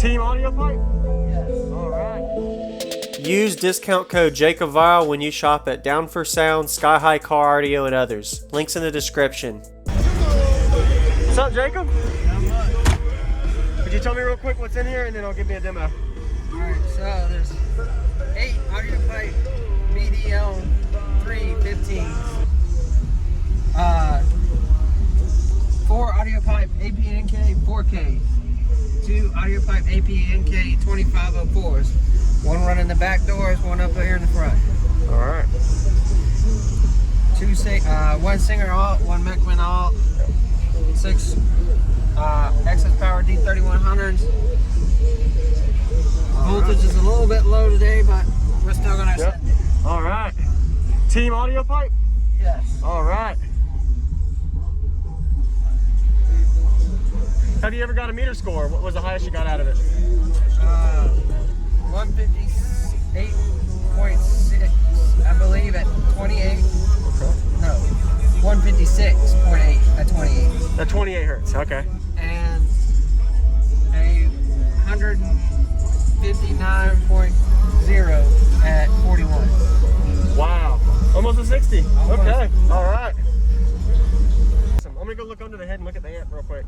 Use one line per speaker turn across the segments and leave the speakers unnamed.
Team Audiopipe? Yes. All right.
Use discount code JACOBVILE when you shop at Down for Sound, Sky High Car Audio, and others. Links in the description.
What's up, Jacob?
Not much.
Could you tell me real quick what's in here, and then I'll give me a demo?
Alright, so there's 8 Audiopipe BDL 315s. 4 Audiopipe APNK 4Ks. 2 Audiopipe APNK 2504s. One running the back doors, one up here in the front.
All right.
One Singer alt, one Mechman alt, 6 excess power D3100s. Voltage is a little bit low today, but we're still gonna send it.
All right. Team Audiopipe?
Yes.
All right. Have you ever got a meter score? What was the highest you got out of it?
158.6, I believe, at 28.
Okay.
No, 156.8 at 28.
At 28 hertz. Okay.
And a 159.0 at 41.
Wow. Almost a 60.
Almost.
Okay. All right. Awesome. I'm gonna go look under the head and look at the amp real quick.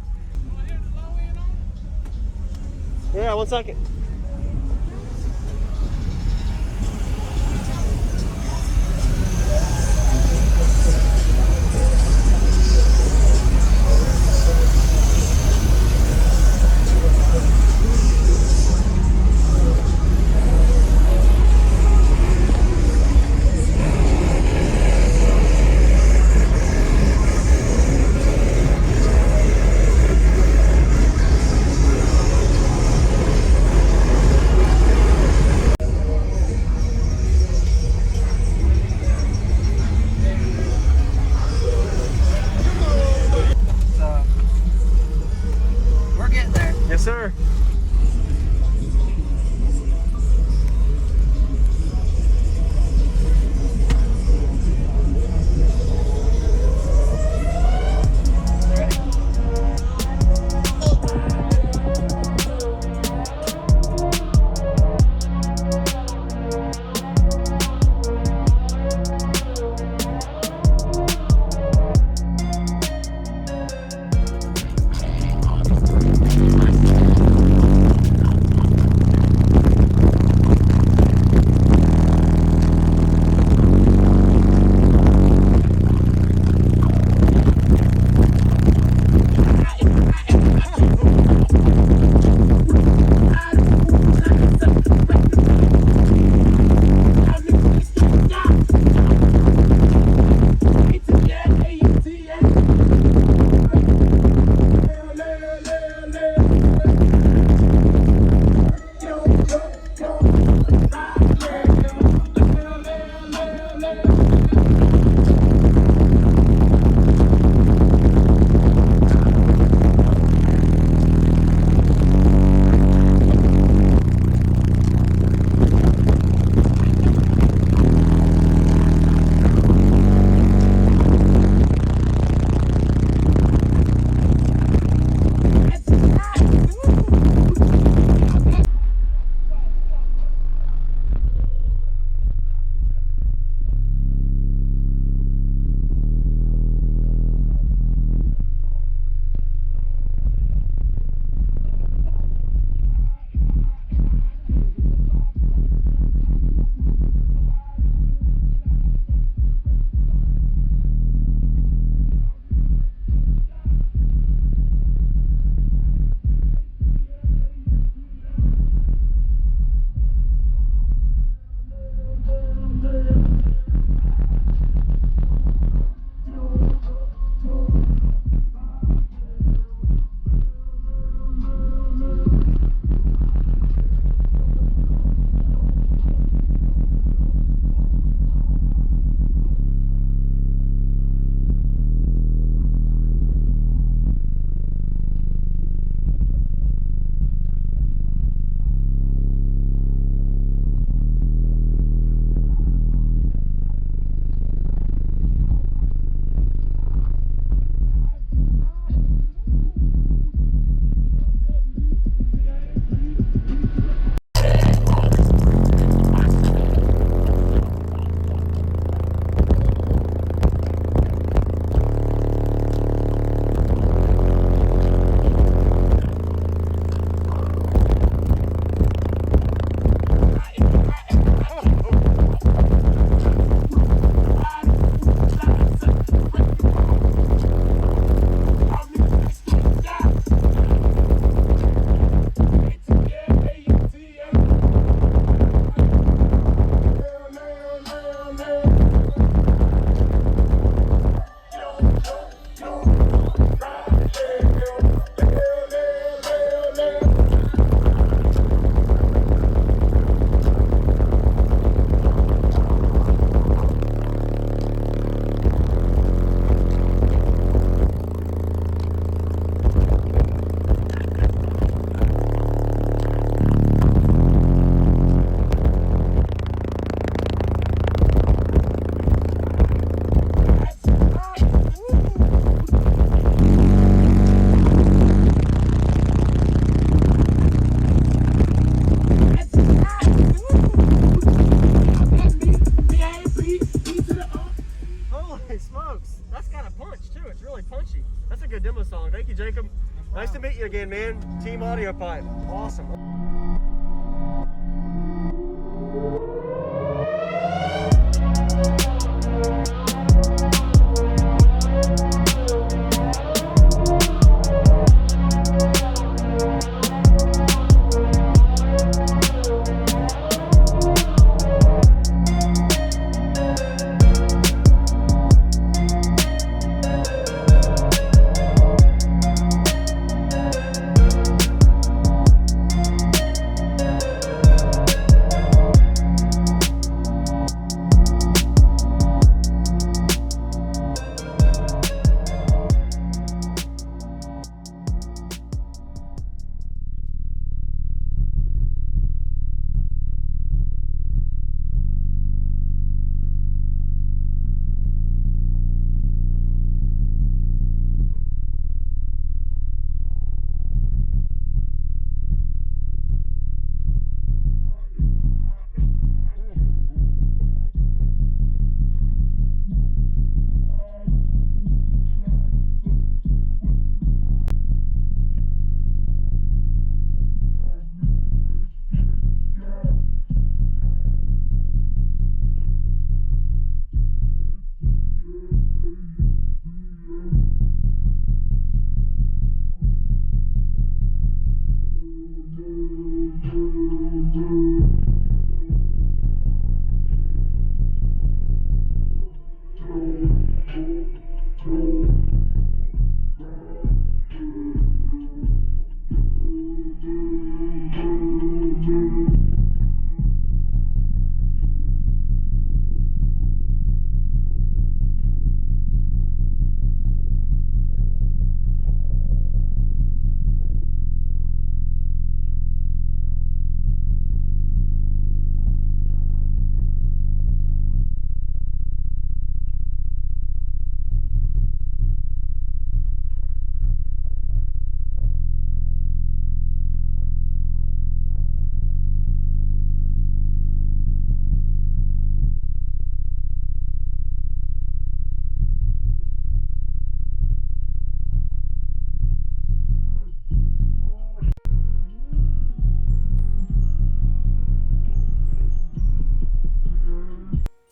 Yeah, 1 second. really punchy. That's a good demo song. Thank you, Jacob. Nice to meet you again, man. Team Audiopipe. Awesome.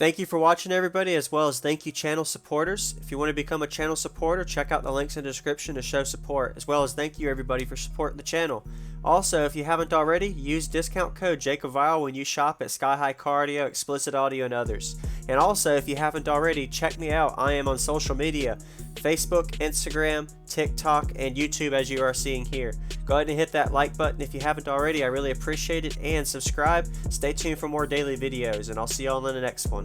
Thank you for watching, everybody, as well as thank you channel supporters. If you want to become a channel supporter, check out the links in the description to show support, as well as thank you everybody for supporting the channel. Also, if you haven't already, use discount code JACOBVILE when you shop at Sky High Car Audio, Explicit Audio, and others. And also, if you haven't already, check me out. I am on social media, Facebook, Instagram, TikTok, and YouTube, as you are seeing here. Go ahead and hit that like button if you haven't already. I really appreciate it. And subscribe. Stay tuned for more daily videos, and I'll see you all in the next one.